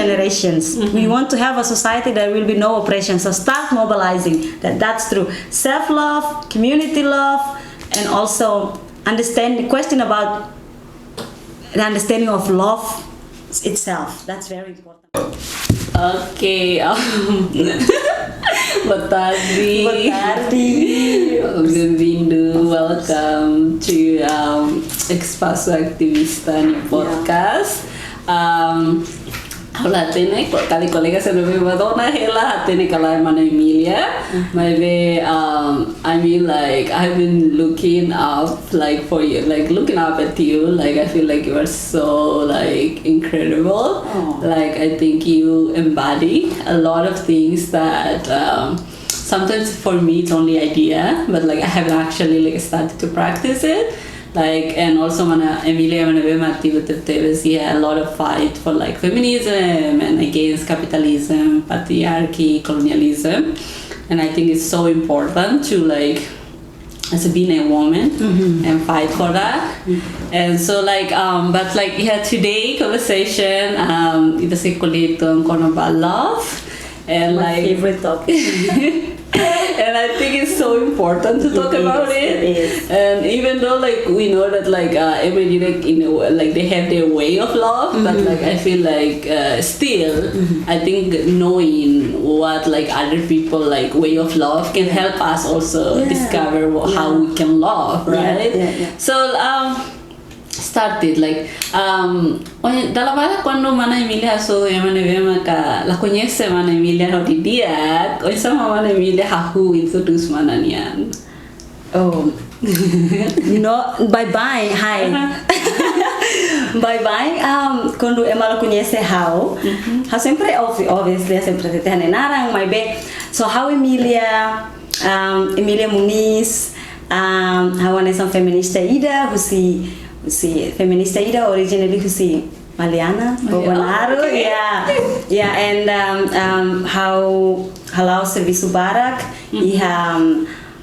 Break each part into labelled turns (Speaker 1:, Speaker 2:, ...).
Speaker 1: generations. We want to have a society that will be no oppression. So start mobilizing. That's true. Self-love, community love, and also the question about the understanding of love itself. That's very important.
Speaker 2: Okay. Boa tarde. Bem-vindo. Welcome to Espaço Activista no podcast. Hola, tene kali kolega sa nabi madonna hela tene kala mana Emilia. Maybe I mean like I've been looking up like for you, like looking up at you. Like I feel like you are so like incredible. Like I think you embody a lot of things that sometimes for me it's only idea, but like I haven't actually like started to practice it. Like, and also mana Emilia mana be activity a lot of fight for like feminism and against capitalism, patriarchy, colonialism, and I think it's so important to like as being a woman and fight for that. And so like but like yeah, today conversation ita se kolito kono about love and
Speaker 1: my
Speaker 2: like
Speaker 1: favorite topic.
Speaker 2: And I think it's so important to talk about it. And even though like we know that like everybody like in a way, like they have their way of love, but like I feel like still I think knowing what like other people like way of love can help us also discover how we can love, right? So started like dalla vada quando mana Emilia so yamane vema ka la conosce mana Emilia no di dia o sama mana Emilia hahu introduce mana nian.
Speaker 1: Oh no, bye hi. Bye quando ela conhece how sempre obviously sempre tem narang my be so how Emilia Muniz how ane some feminista ida who see feminista ida originally who see Maliana Bolsonaro and how halau serviço barak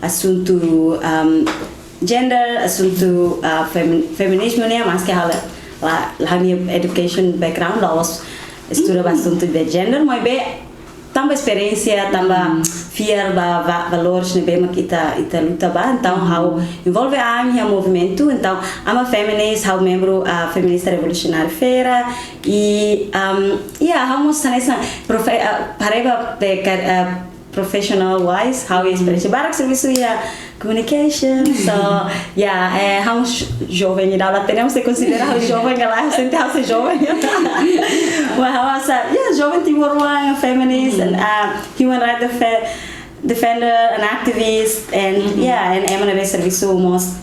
Speaker 1: assunto gender assunto feminismo né mas que lá minha education background lá was estuda bastante de gender mas bem tamba experiência tamba fear valores né bem que ita luta ba então how envolve a minha movimento então I'm a feminist how membro Feminista Revolusionaria-FERA e how moça nessa pareba professional wise how is experiência barak serviço communication so how jovem da lá temos que considerar jovem lá sempre how ser jovem well how jovem timor-leste feminist and human rights defender and activist and and I'm a serviço most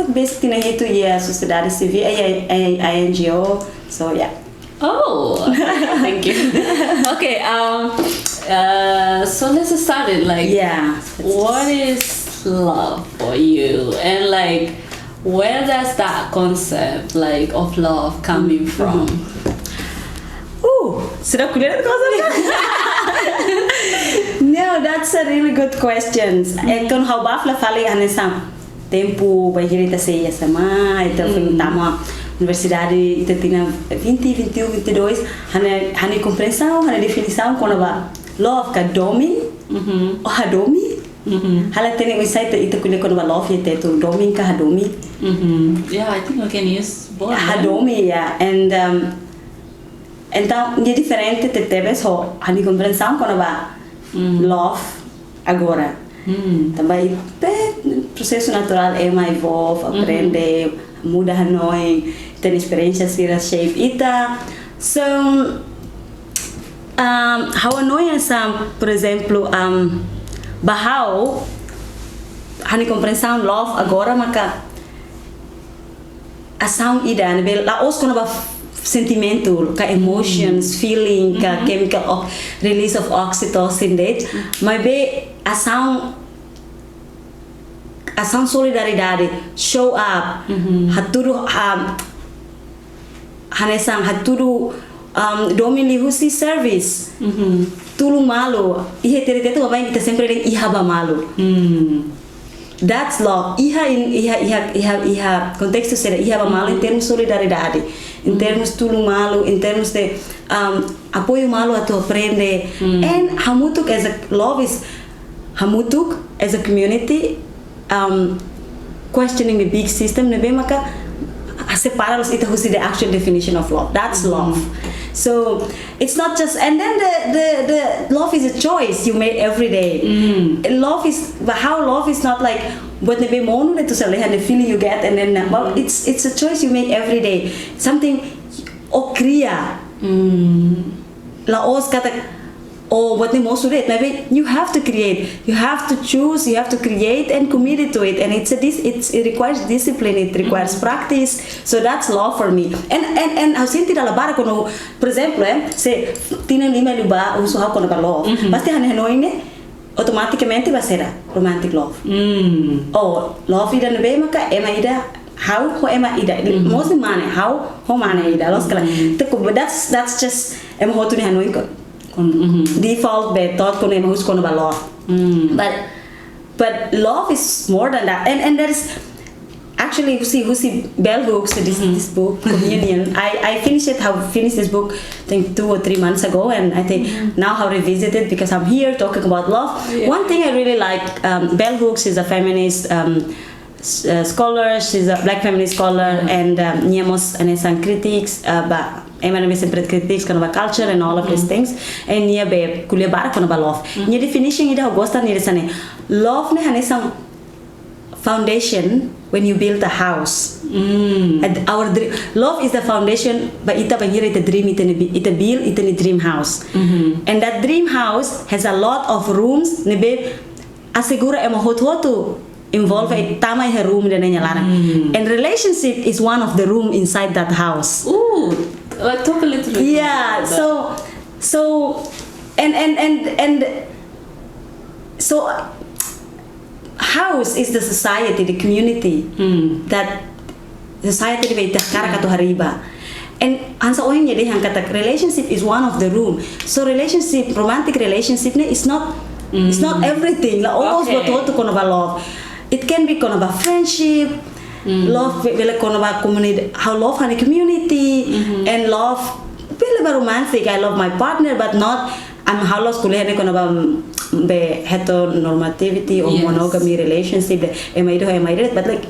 Speaker 1: basically na itu sociedade civil a NGO so
Speaker 2: Oh, thank you. Okay, so let's start it. Like, what is love for you, and like, where does that concept like of love coming from?
Speaker 1: Sudah kuliah No, that's a really good question. Kan how bafla fali anesam tempo bahirita sei sama itu pertama universidade ita tinha 20, 21, 22 hane compreensão, hane definição quando ba love ka domin o hadomi hala tem um site ita kuliah quando ba love ita tu domin ka hadomi
Speaker 2: I think we can use both
Speaker 1: hadomi and então é diferente te teves ho hane compreensão quando ba love agora também processo natural é mais evolve aprende muda hanoi tem experiência sira shape ita so how hanoi sam por exemplo bahau hani compreensão love agora maka ação ida ne la os kono ba sentimento ka emotions feeling ka chemical release of oxytocin that maybe ação solidariedade show up haturu hanesang haturu domini husi service tulung malu ihe terite tu apa yang kita sempre den iha ba malu that's love iha kontexto será iha ba malu em termos solidariedade em termos tulung malu em termos de apoio malo a tu aprende. And hamutuk as a love is hamutuk as a community questioning the big system nebe maka separados ita husi the actual definition of love. That's love. So it's not just, and then the love is a choice you make every day. Love is, but how love is not like what nebe monu to say the feeling you get, and then well, it's a choice you make every day. Something okria la os kata or what most maybe you have to create, you have to choose, you have to create and commit to it, and it requires discipline, it requires practice. So that's love for me. And aku senti dalam bara kono, por exemplo, se tina lima luba uso hau kono love, pasti hane ini automaticamente vai ser romantic love. Oh, love ida nebe maka ema ida how ho ema ida mostly mane how ho mane ida los kala. That's just ema ho tu ni hanoi ko. Default be thought kono ema hus kono ba love. But love is more than that, and there is actually who see bell hooks this book communion. I finished this book I think 2 or 3 months ago, and I think now I revisit it because I'm here talking about love. One thing I really like, bell hooks is a feminist scholar. She's a black feminist scholar, and niemos some critics but Emma sempre critiques kind of culture and all of these things, and nia be kulia bara kono ba love. Nia definition ida gosta ni resane love ne hanesam foundation when you build a house. And our love is the foundation, but ita banhira ita dream ita build ita dream house. And that dream house has a lot of rooms nebe asegura emo hotu involve a tama her room dan nyalana. And relationship is one of the room inside that house.
Speaker 2: Ooh, like talk a little bit.
Speaker 1: Yeah, so house is the society, the community that society be takara kato hariba. And ansa ohin jadi hang kata relationship is one of the room. So relationship, romantic relationship ne is not everything. La almost what to kono ba love. It can be kono ba friendship, love bele kono ba community, how love hani community, and love bele ba romantic. I love my partner, but not I'm how lost kuliah ne kono ba be heteronormativity or monogamy relationship. But like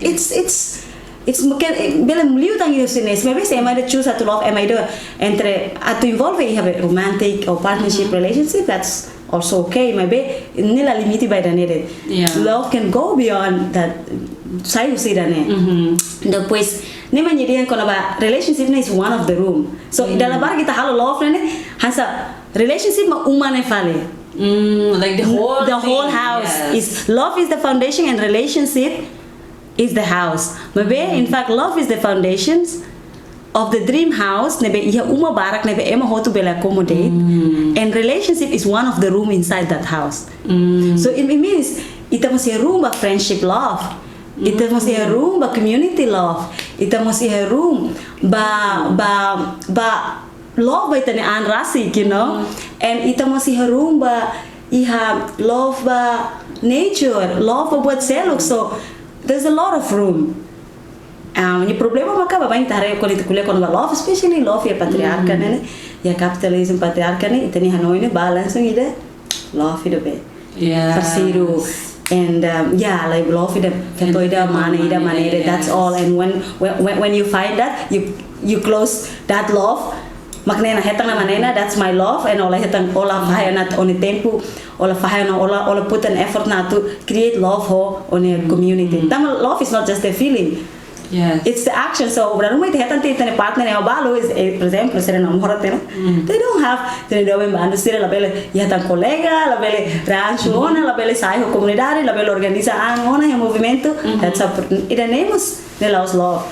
Speaker 1: it's mungkin bela meliu tangi sini. Maybe saya ada choose to love entre to involve a romantic or partnership relationship. That's also okay. Maybe nila limited by the needed. Love can go beyond that. Saya usi dane. Depois ni menjadi kono ba relationship is one of the room. So dalam bar kita halo love ne hansa relationship ma umane fale.
Speaker 2: Like the whole
Speaker 1: house is love is the foundation and relationship is the house. Maybe in fact love is the foundations of the dream house. Nebe iya uma barak nebe ema hotu bela accommodate, and relationship is one of the room inside that house. So it means ita masih room ba friendship love, ita masih room ba community love, ita masih room ba love ba itani an rasik, you know, and ita masih room ba iha love ba nature, love ba buat seluk. So there's a lot of room. Yung problema maka ba yung taray ko kuliah kono ba love, especially love ya patriarchy ne, ya capitalism patriarchy ne itani hanoi ne balance ng ide love ide be. Farsiru. And like love ide feto ide mane, that's all. And when you find that you close that love, maknanya hetang na manena, that's my love, and ola hetang ola fahayana on the tempo, ola fahayana ola put an effort na to create love ho on a community. Tama love is not just a feeling. It's the action. So when we hetang titane partner ne obalo is for example sila namorate no. They don't have they don't bando sila la bele hetang colega, la bele rancho ona, la bele saio comunidade, la bele organiza ona e movimento. That's a idanemos de los love.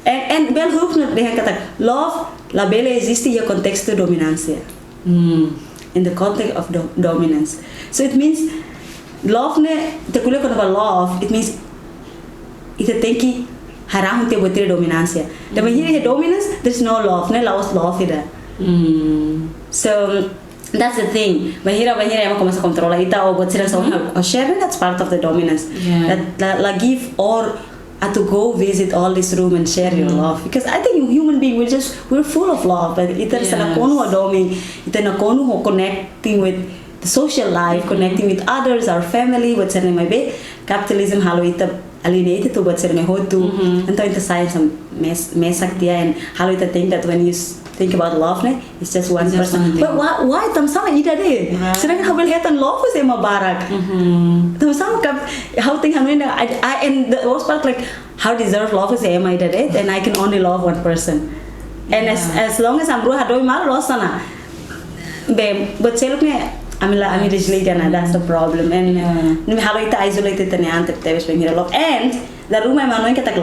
Speaker 1: And bel hook no deja kata love la bele existe in contexto de dominancia. In the context of dominance. So it means love ne te kuliah kono ba love, it means ita tenki harahun te botir dominancia. Da manhiri dominance, there's no love, ne laos love ida. So that's the thing. Bahira ema começa a controlar ita o botir so o share, that's part of the dominance. That la give or to go visit all this room and share your love, because I think human being we're full of love, but ita sana kono adoming, ita na kono connecting with the social life, connecting with others, our family, what's in my way. Capitalism halo ita alienated to what's in my hotu, and to ita science mesak dia, and halo ita think that when you think about love, ne, it's just one person. But why tam sama ida de? Sedangkan habil hatan love is ema barak. Tam sama how think I and the worst part, like how deserve love is ema ida de, and I can only love one person. And as long as I'm hadoi mal lost sana. But seluk ne ami resiligan, that's the problem. And how ita isolated tani ante teves when love. And the room I manoin katak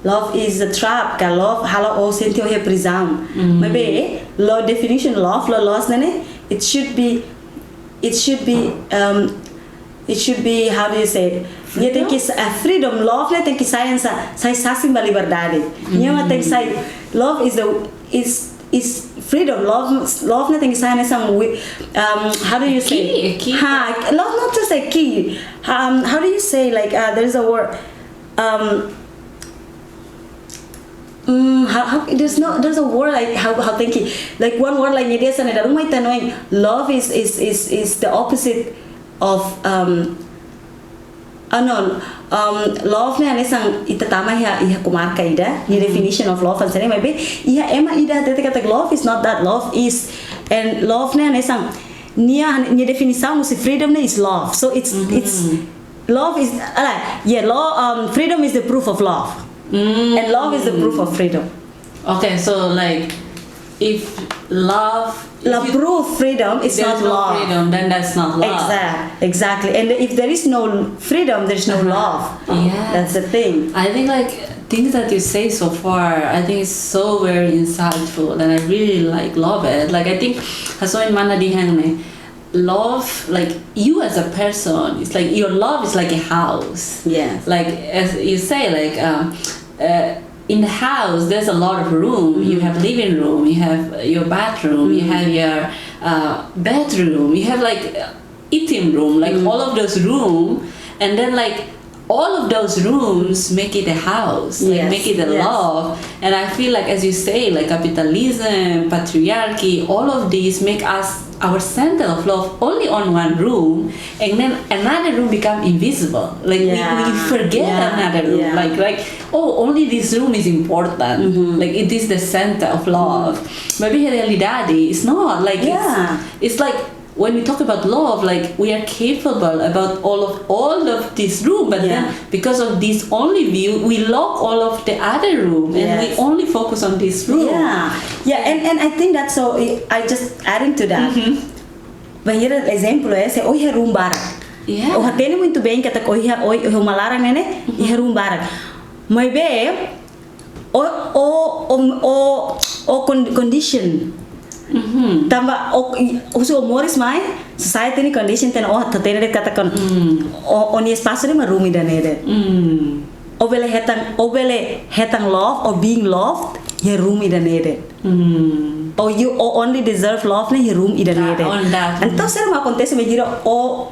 Speaker 1: love is a trap, ka love hala o sentio he prisão. Maybe law definition love loss nene, it should be how do you say it? Nya tem que freedom, love ne tem que sai sasim ba liberdade. Nya ma tem que sai love is freedom, love ne tem que sai nessa how do you say?
Speaker 2: Key.
Speaker 1: Love not just a key. How do you say, like there's a word there's a word like how thinking, like one word like nyediasan ada rumah ita knowing love is the opposite of love ne anesang ita tama iha kumarka ida ni definition of love and maybe iha ema ida tete kata love is not that, love is, and love ne anesang ni definição musi freedom ne is love, so it's love is freedom is the proof of love. And love is the proof of freedom.
Speaker 2: Okay, so like if
Speaker 1: proof freedom is not love.
Speaker 2: Freedom, then that's not love.
Speaker 1: Exactly. And if there is no freedom, there is no love.
Speaker 2: Yeah,
Speaker 1: that's the thing.
Speaker 2: I think like things that you say so far, I think it's so very insightful, and I really love it. Like I think hasoin mana dihang love, like you as a person, it's like your love is like a house.
Speaker 1: Yes.
Speaker 2: Like as you say, like in the house there's a lot of room. You have living room, you have your bathroom, you have your bedroom, you have like eating room, like all of those room, and then like all of those rooms make it a house, like make it a love. And I feel like, as you say, like capitalism, patriarchy, all of these make us our center of love only on one room, and then another room become invisible. Like we forget another room. Like only this room is important. Like it is the center of love. Maybe realidade is not like it's like. When we talk about love, like we are capable about all of this room, but then because of this only view, we lock all of the other room, and we only focus on this room.
Speaker 1: And I think that's so. I just adding to that. Banheira exemplo é se oi room barak. O hatene muito bem que tá oi malara nene e room barak. Mas be o condition. Tamba uso humoris mai society ni condition ten tatene det katakan oni espaço ni marumi danede obele hetang love or being loved ye room idanede or you only deserve love ni ye room idanede então ser uma acontece me dira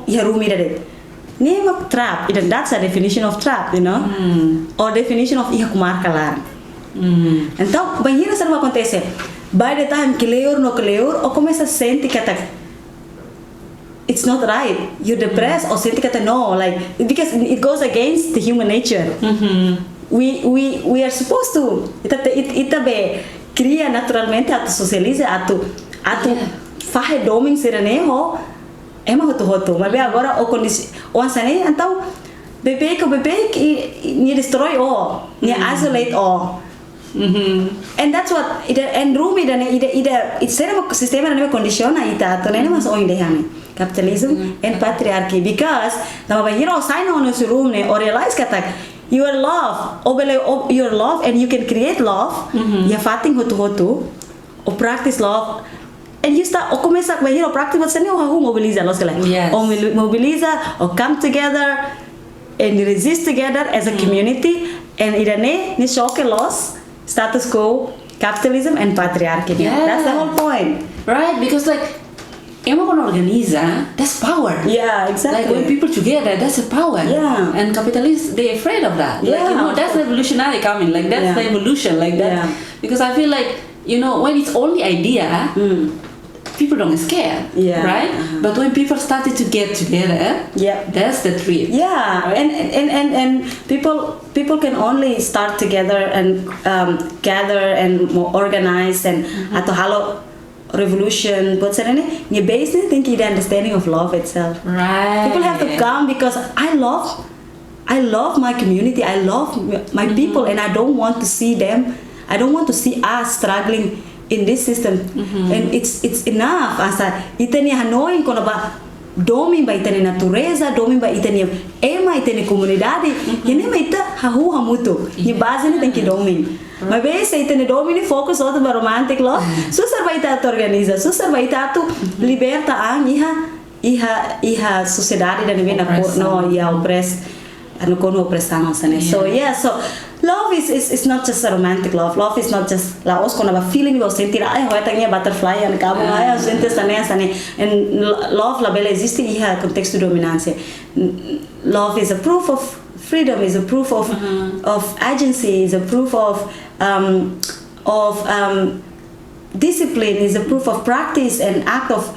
Speaker 1: ye room idanede ni ma trap idan, that's a definition of trap, you know, or definition of iha kumar kalar. Então banheira ser uma acontece by the time keleur o começa a sentir que it's not right, you're depressed, or senti que no, like because it goes against the human nature. We are supposed to ita be cria naturalmente atu socialize atu fahe doming siraneho ema hoto mas be agora o condição o ansane então bebê ni destroy ni isolate and that's what and room it's set up sistema na condiciona ita to nene mas o indehane capitalism and patriarchy, because na banheiro sai no nosso room ne or realize que you are love your love, and you can create love ya fating hoto or practice love, and you start o começa a banheiro practice você nem o mobiliza los kala o mobiliza or come together and resist together as a community, and irane ni choque los status quo, capitalism and patriarchy. That's the whole point,
Speaker 2: right? Because like Emang kon organiza, that's power.
Speaker 1: Yeah, exactly.
Speaker 2: Like when people together, that's a power.
Speaker 1: Yeah.
Speaker 2: And capitalists, they're afraid of that. Like,
Speaker 1: Yeah,
Speaker 2: that's revolutionary coming. Like that's the evolution. Like that.
Speaker 1: Yeah.
Speaker 2: Because I feel like, when it's only idea, people don't scare.
Speaker 1: Yeah.
Speaker 2: Right? But when people started to get together, that's the treat.
Speaker 1: Yeah.
Speaker 2: Right?
Speaker 1: And people can only start together and gather and more organize and atau halo revolution buat saya ni base ni think the understanding of love itself.
Speaker 2: Right.
Speaker 1: People have to come because I love my community. I love my people, and I don't want to see them. I don't want to see us struggling in this system. And it's enough. Asa itani Hanoi kono ba domin ba itani natureza, domin ba itani ema itani comunidade. Yene ma ita hahu hamuto. Ni base ni tenki domin. Mas bem, se tem domínio focus outro romântico lá, susar vai estar organiza, susar vai estar tu liberta a iha sociedade da nível no ia opress, ano kono opressão assim. So so love is not just a romantic love. Love is not just la os kono ba feeling you sentir ai hoeta minha butterfly an kamu ai sente sane. And love la bela existe iha contexto dominância. Love is a proof of freedom, is a proof of agency, is a proof of discipline, is a proof of practice and act of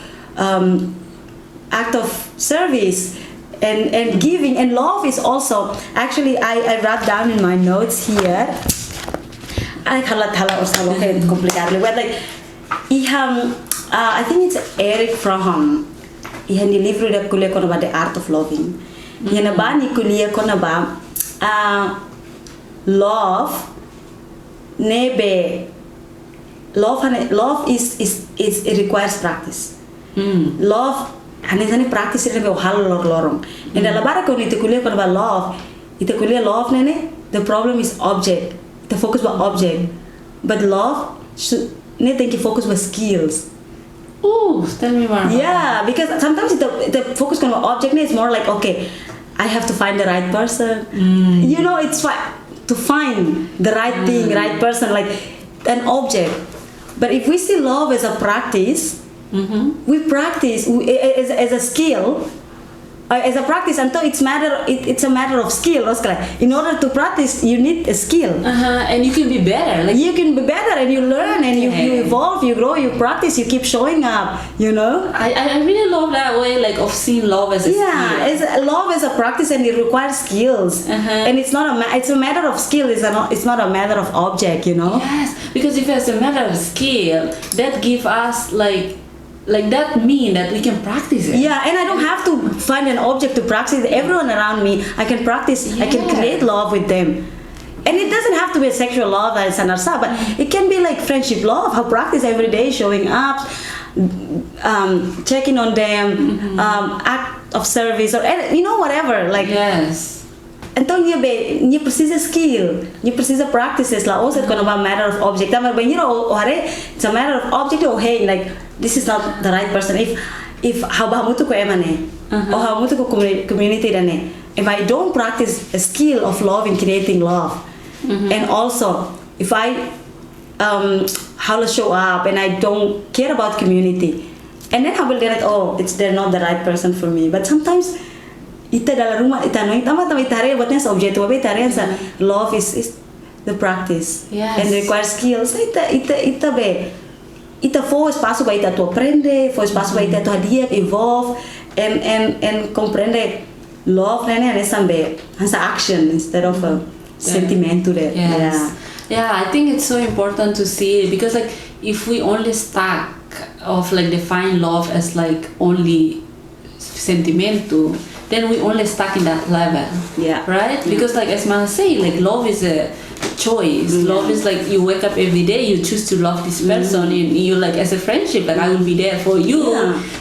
Speaker 1: service and giving. And love is also actually I wrote down in my notes here. I think it's Eric Fromm. He had a livro da kuliah kono about the art of loving. Yana ba ni kuliah kono ba love is it requires practice. Love ani practice it be hal lorong. And dalam bara kono itu kuliah kono ba love, itu kuliah love nene the problem is object. The focus about object. But love should ne think you focus with skills.
Speaker 2: Ooh, tell me more.
Speaker 1: Yeah, because sometimes the focus on object is more like, okay, I have to find the right person. It's to find the right thing, right person, like an object. But if we see love as a practice, we practice as a skill. As a practice, until it's a matter of skill. In order to practice, you need a skill.
Speaker 2: And you can be better.
Speaker 1: Like you can be better, and you learn, and you evolve, you grow, you practice, you keep showing up.
Speaker 2: I really love that way, like of seeing love as a skill.
Speaker 1: Love is a practice, and it requires skills. And it's not it's a matter of skill. It's not a matter of object.
Speaker 2: Yes, because if it's a matter of skill, that gives us like that mean that we can practice it.
Speaker 1: Yeah, and I don't have to find an object to practice. Everyone around me, I can practice. I can create love with them. And it doesn't have to be a sexual love as an arsa, but it can be like friendship love. How practice every day, showing up, checking on them, act of service, or whatever. Like
Speaker 2: yes.
Speaker 1: Então you precisa skill, you precisa practices lá. Also, it's gonna be a matter of object. But it's a matter of object. Oh, hey, like this is not the right person. If how mutu ko emane, or how mutu ko community dane. If I don't practice a skill of love in creating love, and also if I how to show up and I don't care about community, and then I will get they're not the right person for me. But sometimes ita dalam rumah ita no ita mata ita hari buatnya subjek tu tapi ita love is the practice and requires skills. Ita foi espaço para ita tu aprender, foi espaço para ita tu hadia evolve and comprende love né sambe hansa action instead of a sentimento there.
Speaker 2: Yeah, I think it's so important to see it because like if we only stuck of like define love as like only sentimento, then we only stuck in that level. Right? Because like as Mana say, like love is a choice. Love is like you wake up every day, you choose to love this person, and you like as a friendship, like I will be there for you.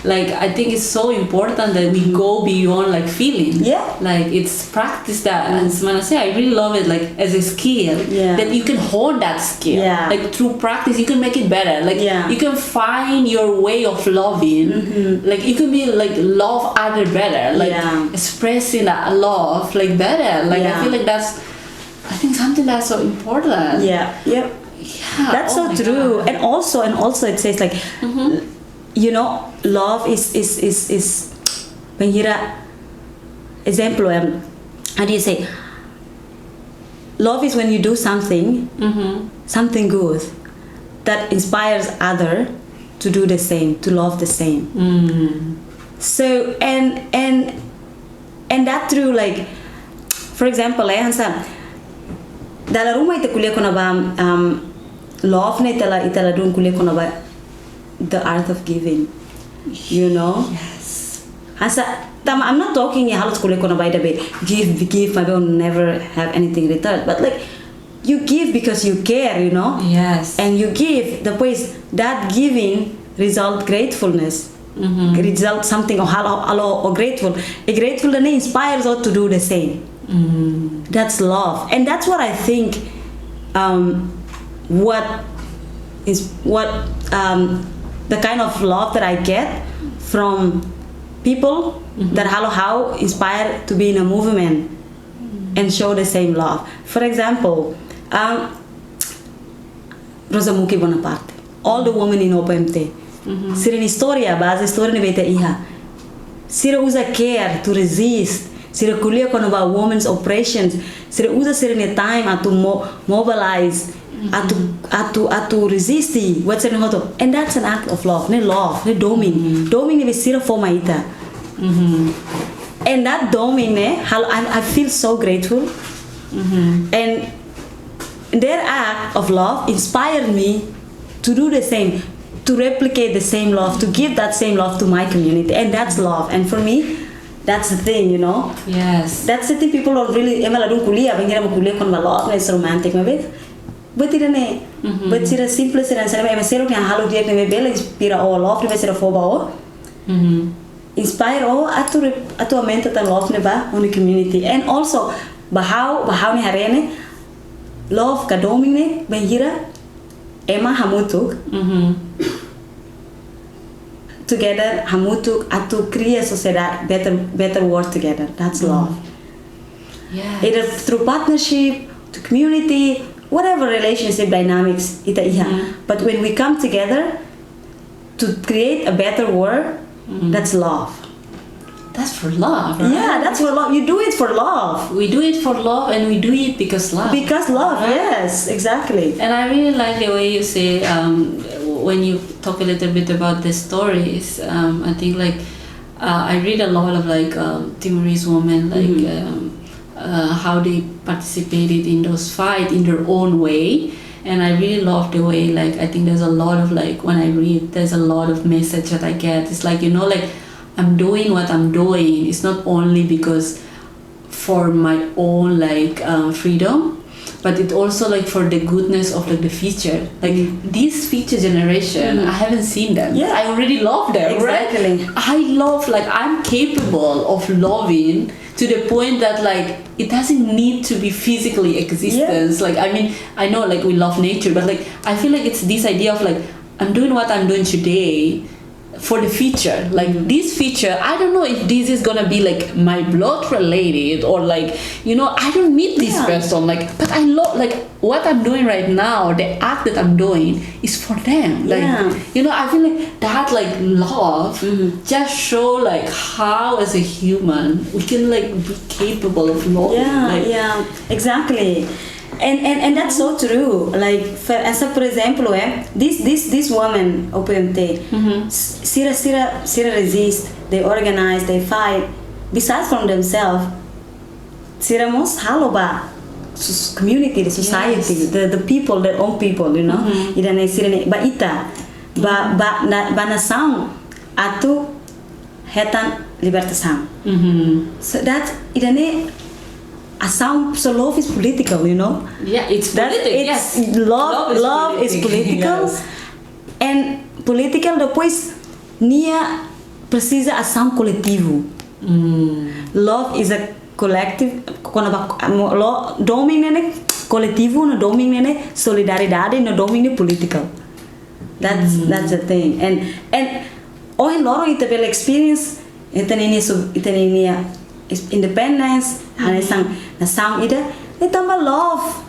Speaker 2: Like I think it's so important that we go beyond like feeling. Like it's practice that, and as Mana say, I really love it like as a skill that you can hone that skill. Like through practice, you can make it better. Like you can find your way of loving. Like you can be like love other better. Like expressing that love like better. Like I feel like I think something that's so important.
Speaker 1: That's so true. And also it says like you know, love is pengira example, how do you say, love is when you do something something good that inspires other to do the same, to love the same. So and that through, like, for example, Hansa dalla rumah ita kuliah kona ba love na itala dun kuliah kona ba the art of giving, you know.
Speaker 2: Yes.
Speaker 1: Hansa I'm not talking halus kuliah kona ba ida be give my will never have anything returned, but like you give because you care, you know.
Speaker 2: Yes.
Speaker 1: And you give the ways that giving result gratefulness. Result something or halo or grateful. A grateful and inspires us to do the same. That's love, and that's what I think. What the kind of love that I get from people that how inspired to be in a movement and show the same love. For example, Rosa Muki Bonaparte, all the women in OPMT. Sira historia, base historia ni beta iha. Sira usa care to resist. Sira kuliah kono about women's oppressions. Sira usa sira ni time to mobilize, to resist what's in hoto. And that's an act of love. Ne love, ne doming. Doming ni sira for maita. And that doming ne, I feel so grateful. And their act of love inspired me to do the same, to replicate the same love, to give that same love to my community. And that's love. And for me, that's the thing, you know.
Speaker 2: Yes.
Speaker 1: That's the thing people don't really emaladun kuliah, bengira mo kuliah kon love, it's romantic, mabit. But it ne, but sira simple sira sira sira ni halo dia ne bela inspira o love ni sira foba o. Inspire o atu aumenta ta love ne ba on the community. And also bahau ni harene love ka doming ne bengira Emma hamutuk together hamutuk atu create sociedad better world together. That's love.
Speaker 2: Yeah.
Speaker 1: Either through partnership, to community, whatever relationship dynamics ita iha. But when we come together to create a better world, that's love.
Speaker 2: That's for love, right?
Speaker 1: Yeah, that's for love. You do it for love.
Speaker 2: We do it for love, and we do it because love.
Speaker 1: Because love,
Speaker 2: right?
Speaker 1: yes, exactly.
Speaker 2: And I really like the way you say, when you talk a little bit about the stories, I think like, I read a lot of like Timorese women, like how they participated in those fights in their own way. And I really love the way, like, I think there's a lot of like, when I read, there's a lot of message that I get. It's like, you know, like, I'm doing what I'm doing. It's not only because for my own like freedom, but it also like for the goodness of like the future. Like this future generation, I haven't seen them.
Speaker 1: Yeah.
Speaker 2: I already love them,
Speaker 1: Exactly.
Speaker 2: right? I love, like, I'm capable of loving to the point that like it doesn't need to be physically existence. Like, I mean, I know like we love nature, but like I feel like it's this idea of like I'm doing what I'm doing today for the future. Like this future, I don't know if this is gonna be like my blood related or like, you know, I don't meet this person, like, but I love like what I'm doing right now, the act that I'm doing is for them. Like, you know, I feel like that like love just show like how as a human we can like be capable of love.
Speaker 1: Exactly. And that's so true. Like, for example, this woman OPMT, Sira resist, they organize, they fight. Besides from themselves, Sira most haloba community, the society, the people, their own people, you know. Idane Sira ba ita, ba nação atu hetan libertação. So that idane. So love is political, you know.
Speaker 2: Yeah, it's political.
Speaker 1: Yes, love is political.
Speaker 2: Yes.
Speaker 1: And political depois nia precisa ação coletivo. Love is a collective. Doming nene coletivo, no doming nene solidariedade, no doming political. That's the thing. And oh, loro ita bela experience itaninia independence, nasang ida, itamba love.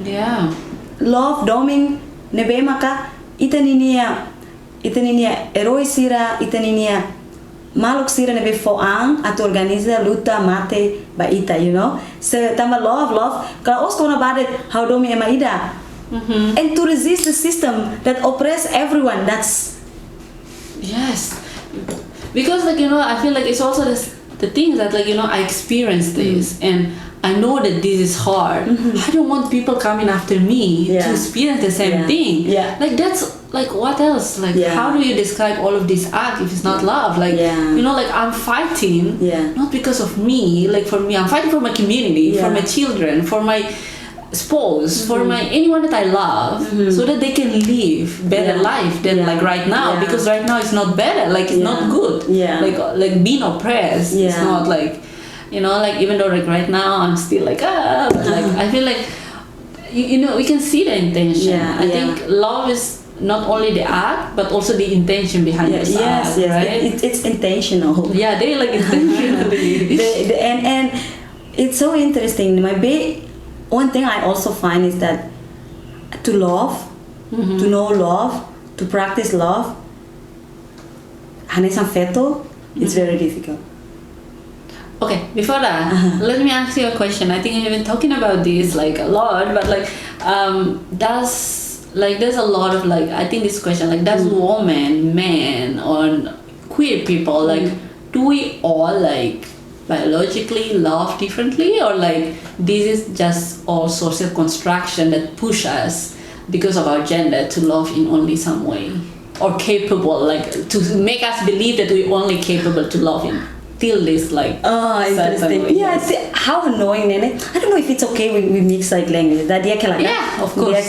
Speaker 2: Yeah.
Speaker 1: Love doming nebe maka itaninia itaninia herói sira, itaninia maluk sira nebe foang atu organiza luta mate ba ita, you know. So tama love, kalau os kona badet how domi ema ida. And to resist the system that oppress everyone, that's
Speaker 2: yes. Because like, you know, I feel like it's also the thing that like, you know, I experienced this and I know that this is hard. I don't want people coming after me to experience the same thing. Like that's like what else? Like how do you describe all of this art if it's not love? Like you know, like I'm fighting not because of me, like for me, I'm fighting for my community, for my children, for my spouse, for my anyone that I love, so that they can live better life than like right now, because right now it's not better, like it's not good. Like being oppressed it's not like, you know, like even though like right now I'm still like but like I feel like you know we can see the intention. I think love is not only the act but also the intention behind the art, right?
Speaker 1: It's intentional.
Speaker 2: They like intentionally.
Speaker 1: And it's so interesting. One thing I also find is that to love, to know love, to practice love, Hanesan Feto, it's very difficult.
Speaker 2: Okay, before that, let me ask you a question. I think you've been talking about this like a lot, but like, there's a lot of like, I think this question, like, does woman, men, or queer people, like, do we all like biologically love differently, or like this is just all social construction that push us because of our gender to love in only some way, or capable, like to make us believe that we're only capable to love in till this like
Speaker 1: interesting way. How annoying, Nene. I don't know if it's okay we mix like language that
Speaker 2: of course.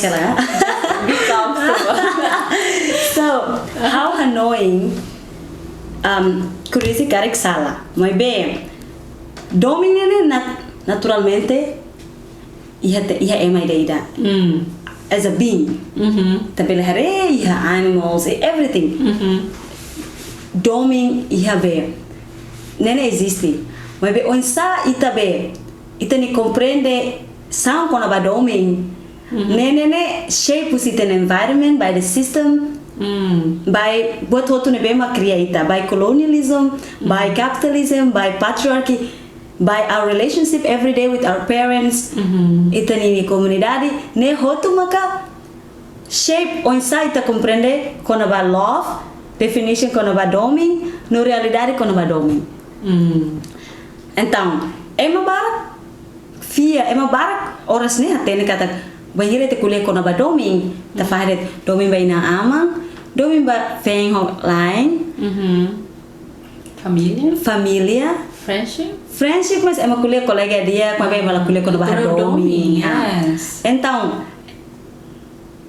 Speaker 1: So how annoying curiosi karek salah my be domine naturalmente iha ema ida as a being tapi lehare iha animals everything doming iha be nene existe mas be onsa ita be ita ni comprende sound kona ba doming nene shape us ita environment by the system by what to nebema creata by colonialism, by capitalism, by patriarchy, by our relationship every day with our parents, itani comunidade ne hotu maka shape on site comprende kono ba love definition kono ba doming no realidade kono ba doming. Então ema barak oras ne atene kata banhire te kuliah kono ba doming ta faret doming ba ina amang doming ba feng ho line familia friendship mas ema kuliah kolega dia kwa ba mala kuliah kono ba doming então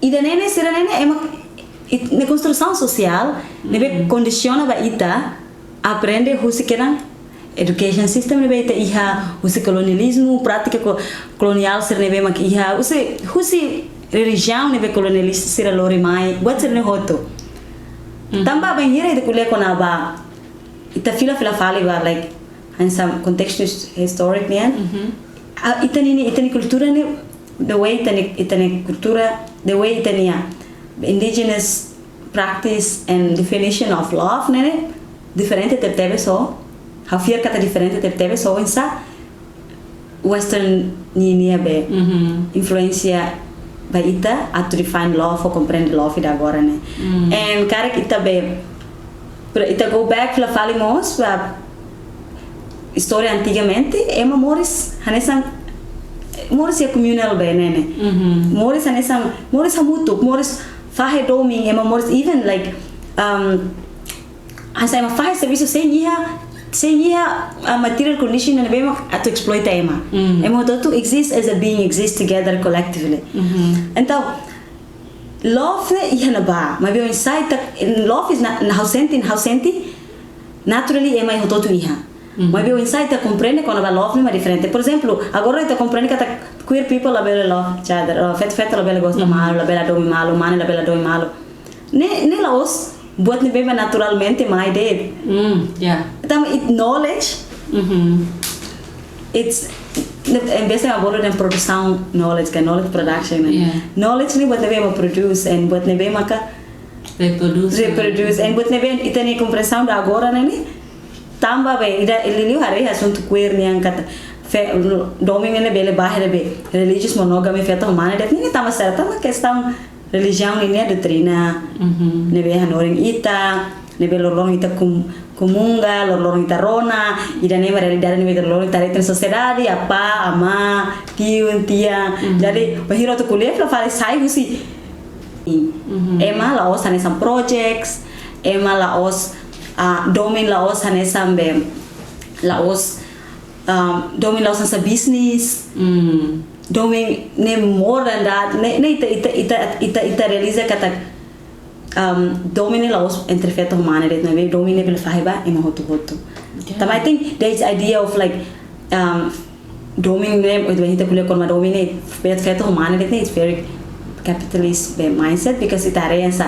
Speaker 1: ida nene sira nene ema na construção social nebe condiciona ba ita aprende husi keran education system nebe ita iha husi colonialismo prática colonial sira nebe mak iha husi religião nebe colonialista sira lori mai buat sira ne hoto tamba ba hira ita kuliah kona ba ita fila fale ba like in some context historic nian itani cultura ne the way itani cultura the way itani indigenous practice and definition of love nene diferente teve so hafir kata diferente teve so insa western ni be influencia ba ita to define love or comprehend love ida agora ne and karek ita be ita go back la falimos ba história antigamente ema moris hanesan moris é communal be nene moris hanesan moris hamutuk moris fahe doming ema moris even like asa ema fahe serviço sem iha material condition and bema to exploit ema to exist as a being exist together collectively então love iha na ba mas bem insight love is na how senti naturally ema to iha mas bem insight compreende quando ba love é diferente por exemplo agora ita compreende que queer people la bela love each other feto la bela gosta malo la bela domi malo mane la bela domi malo ne la os buat ne beba naturalmente mai de então it knowledge it's em vez de agora de produção knowledge production knowledge ne buat ne beba produce and buat ne beba ka
Speaker 2: reproduce.
Speaker 1: And buat nebe ita ni compreensão da agora nene tamba be ida ililiu hari assunto queer ni angkat domingo ne bele bahre be religious monogamy feto humana det ni tamba certa uma questão religião ni ne doutrina nebe hanoring ita nebe lorong ita comunga lorong ita rona ida nebe realidade nebe lorong ita reten sociedade apa ama tio tia jadi bahiro tu kuliah fala sai husi ema la os hanesam projects ema la os domin la os hanesam be la os domin la os hansa business domin ne more than that ne ita realiza kata domin la os entre feto humana det ne domin ne bil fahiba ema hotu but I think there is idea of like domin ne when ita kuliah kon ma domin ne feto humana det ne is very capitalist mindset because it arranges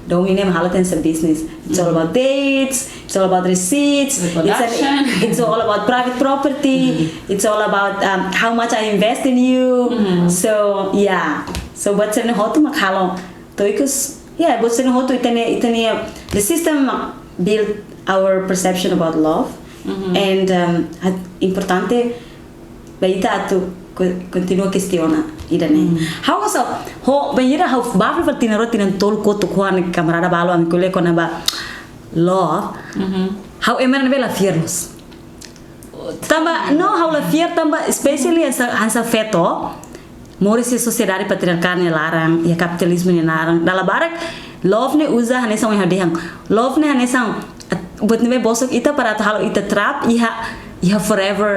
Speaker 1: domine mahalatensa business. It's all about dates, it's all about receipts, it's all about private property, it's all about how much I invest in you. So yeah, so what's in how to makalo toikus what's in how to itane the system build our perception about love and importante baita atu continua questiona idane how was ho bayira how bafle fatina rotina tol ko to kwan camarada balo am kule kona ba love how emer vela fiernos tamba no how la fier tamba especially ansa feto morisi sociedade patriarcal ne larang ya capitalism ne larang dala barak love ne usa hanesa wa hadehang love ne hanesa buat ne bosok ita para halo ita trap iha forever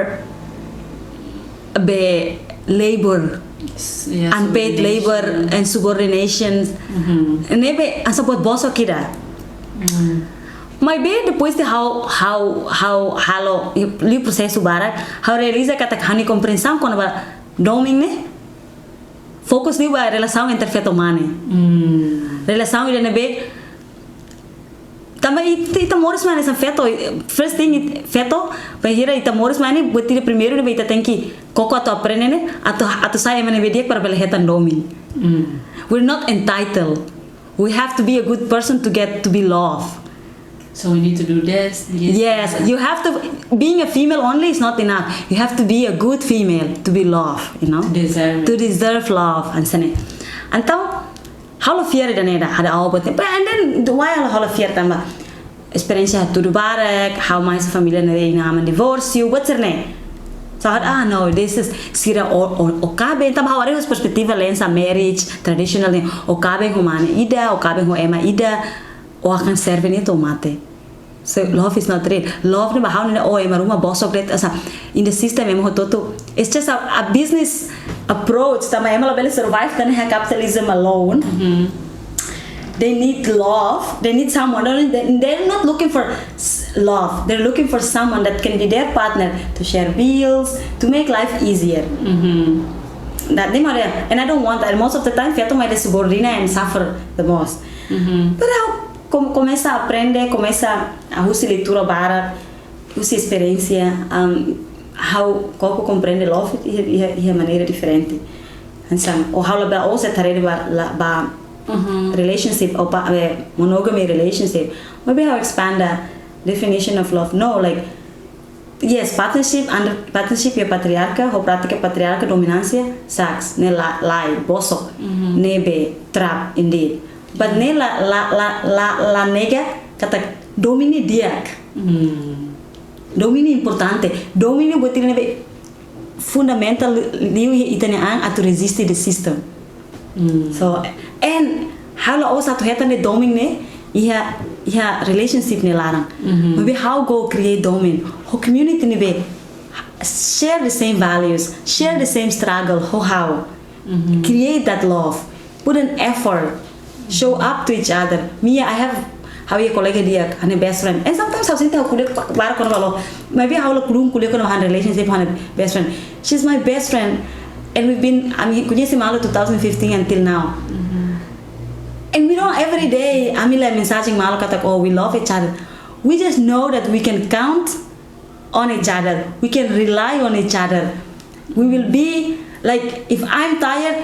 Speaker 1: be labor unpaid labor and subordination nebe asa buat boso kida my be depois de how halo li processo barak how realiza kata hani compreensão quando ba doming ne focus ni ba relação entre feto humano relação ide nebe também ita moris mane essa feto first thing feto bahira ita moris mane botire primeiro ne ita tem que koko ato aprende ne ato sai mane vedia para belehetan domin we're not entitled we have to be a good person to get to be loved
Speaker 2: so we need to do this
Speaker 1: yes you have to being a female only is not enough you have to be a good female to be loved you know to deserve love and sane então how fear daneda ada awat but and then why how fear tamba experiência tudo barak how mais família ne na am divórcio what's her name so no this is sira o cabe tamba how are perspectiva lensa marriage traditional o cabe humana ida o cabe ho ema ida o akan serve ni tomate so love is not real love ne bahau ne o ema ruma boss of it asa in the system emo toto it's just a business approach tama ema label survive than capitalism alone they need love they need someone they're not looking for love they're looking for someone that can be their partner to share bills to make life easier that they matter and I don't want that most of the time feto mai subordina and suffer the most but how começa a aprender começa a usar leitura bara usar experiência how como compreende love é maneira diferente então ou how la ousa tarefa ba relationship or monogamy relationship maybe how expand the definition of love no like yes partnership é patriarca ou prática patriarca dominância sex ne lie boso ne be trap indeed but ne la nega kata domini diak domini importante domini botin ne fundamental liu itane ang to resist the system so and how la osa to heta ne domin ne iha relationship ne larang maybe how go create domin ho community ne be share the same values share the same struggle how create that love put an effort show up to each other me I have how your colleague dia ane best friend and sometimes how sinta kuliah bar kono balo maybe how la kulung kuliah kono han relationship han best friend she's my best friend and we've been conheci malo 2015 until now and we don't every day amila messaging malo kata oh we love each other we just know that we can count on each other we can rely on each other we will be like if I'm tired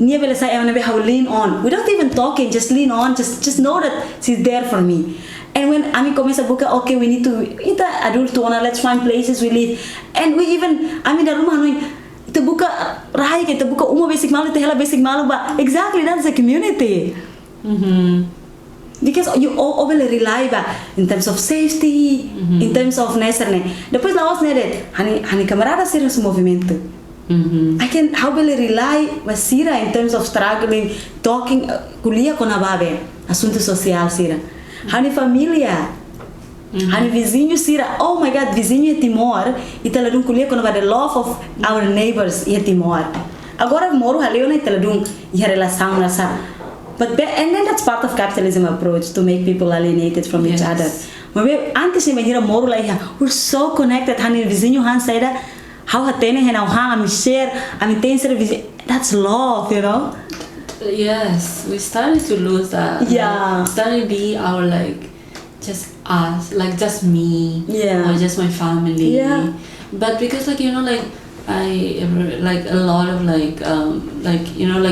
Speaker 1: Nia bela say I wanna how lean on without even talking, just lean on, just know that she's there for me. And when Ami comienza a buka, okay, we need to ita adultona, let's find places we live. And we even da rumah noin ita buka rai ita buka uma basic malu, ita hela basic malu ba. Exactly, that's the community. Because you all will rely ba in terms of safety, in terms of necessary. Depois laos nede, hani camarada sira su movimento. I can how will rely wasira in terms of struggling, talking, kuliah com a babe, assunto social sira. Hani família, hani vizinho sira. Oh my God, vizinho é Timor. E teladung kuliah com a the love of our neighbors é Timor. Agora moro haleo na teladung e a relação nessa. And then that's part of capitalism approach to make people alienated from each other. Mas antes de me moro lá we're so connected. Hani vizinho han saida. How hatene hen au hang, I'm share, I'm intense vizinho. That's love, you know.
Speaker 2: Yes, we started to lose that.
Speaker 1: Yeah.
Speaker 2: Like, started to be our like just us, like just me.
Speaker 1: Yeah.
Speaker 2: Or just my family.
Speaker 1: Yeah.
Speaker 2: But because like like I like a lot of like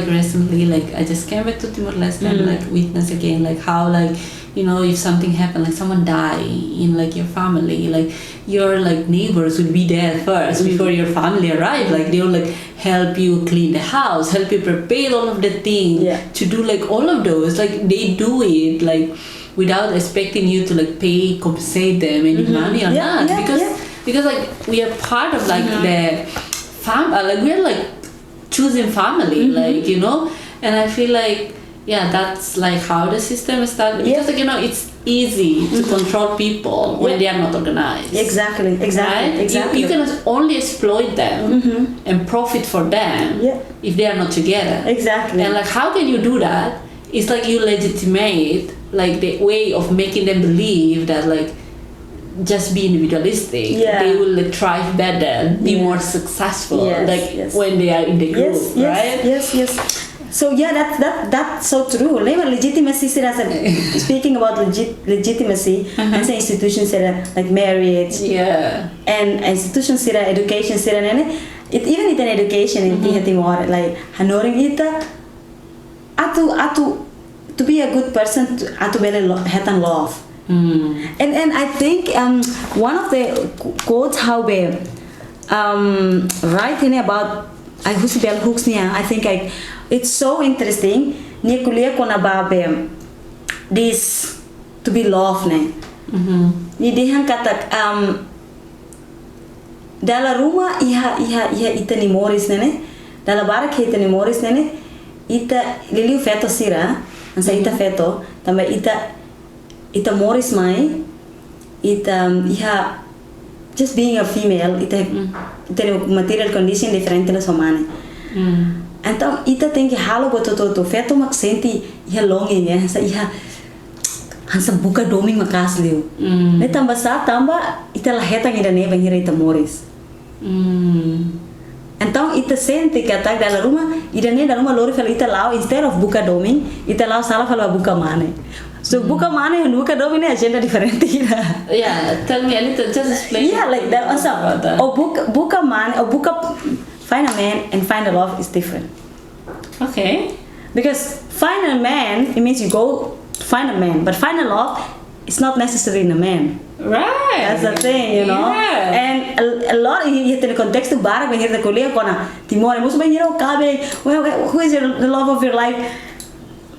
Speaker 2: recently like I just came back to Timor-Leste and like witness again like how like if something happened, like someone die in like your family, like your like neighbors would be there first before your family arrive. Like they will like help you clean the house, help you prepare all of the things, to do like all of those. Like they do it like without expecting you to like compensate them any money or not. Because like we are part of like the like we're like choosing family, like and I feel like that's like how the system is started. Because like it's easy to control people when they are not organized.
Speaker 1: Exactly.
Speaker 2: Right? You can only exploit them and profit for them if they are not together.
Speaker 1: Exactly.
Speaker 2: And like how can you do that? It's like you legitimate like the way of making them believe that like just be individualistic, they will like thrive better, be more successful, when they are in the group, right?
Speaker 1: Yes. So that's so true. Legitimacy, speaking about legitimacy, and say institutions like marriage, and institutions education, even in education in Timor, like hanoring ita, to be a good person, to be hatan love. And I think one of the quotes how we writing about I think it's so interesting. Nia kuliah con ababe this to be love ne. Ni dihan kata dala rumah iha ita ni moris ne. Dala barak ita ni moris ne. Ita liliu feto sira, ansa ita feto, tambah ita moris mai, ita iha just being a female, ita material condition differente na somane. Então ita tem que halo bototo feto mak senti iha longing iha hansa buka doming makas liu. Ne tamba ita laheta ida neva ngira ita moris. Então ita sente que atak dala rumah ida ne dala rumah lori fala ita lao instead of buka doming ita lao sala fala buka mane. So buka mane and buka doming ne agenda different ira.
Speaker 2: Yeah, tell me a little, just explain.
Speaker 1: Yeah, like that also.
Speaker 2: About that.
Speaker 1: Or buka mane or buka find a man and find a love is different.
Speaker 2: Okay.
Speaker 1: Because find a man, it means you go find a man, but find a love, it's not necessarily in a man.
Speaker 2: Right.
Speaker 1: That's the thing, you know.
Speaker 2: Yeah.
Speaker 1: And a lot in the context of barak when the kuliah kona Timor, who is the love of your life?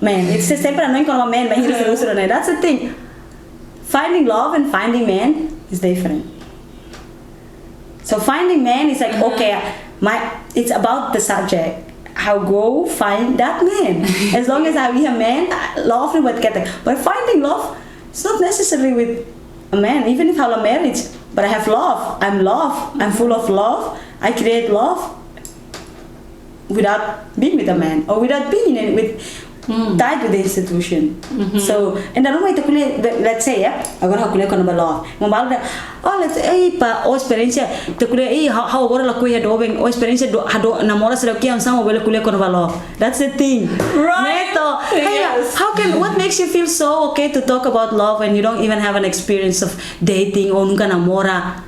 Speaker 1: Man, it's the same man, that's the thing. Finding love and finding man is different. So finding man is like it's about the subject. How go find that man. As long as I be a man, love me what get. But finding love, it's not necessarily with a man. Even if I have a marriage, but I have love. I'm full of love. I create love without being with a man or without being tied with the institution. So, and I don't want to let's say, agora kuliah con love. Let's say, experiência, how agora la kuliah dobeng, experiência namora será que sama boleh kuliah con love. That's the thing.
Speaker 2: Right.
Speaker 1: Neto, what makes you feel so okay to talk about love when you don't even have an experience of dating or nunca namora?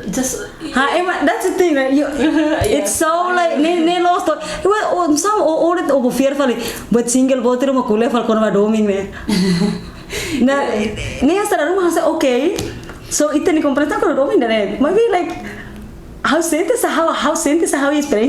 Speaker 2: just
Speaker 1: that's the thing, right? It's so like ne lost. Some old over fear for but single both mo kule for kono doming ne. Na ne sa room has okay. So itani completa kono doming ne. Maybe like how experience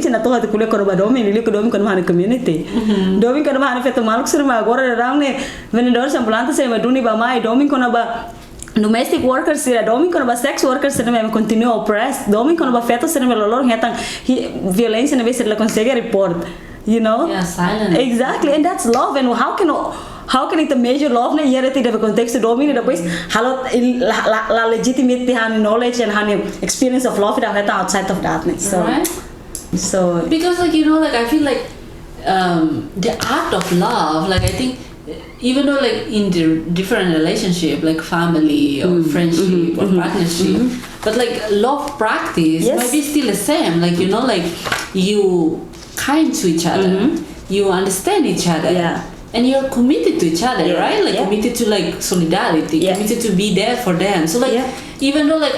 Speaker 1: na to hat kule kono doming ni ko doming kono mana community. Doming kono mana feto maluk sur ma agora rang ne vendedores ambulantes se ma duni ba mai doming kono ba domestic workers sira doming kono ba sex workers sira me continue oppressed doming kono ba feto sira me lolor hetang violência na vez sira consegue report, you know.
Speaker 2: Yeah, silent.
Speaker 1: Exactly, and that's love. And how can it measure love na yere ti deve context doming depois halo la legitimacy han knowledge and han experience of love that outside of that. So
Speaker 2: because like you know like I feel like the art of love, like I think even though like in the different relationship like family or friendship or partnership, but like love practice might be still the same, like you know like you kind to each other, you understand each other, and you're committed to each other, right? Like committed to like solidarity, committed to be there for them. So like even though like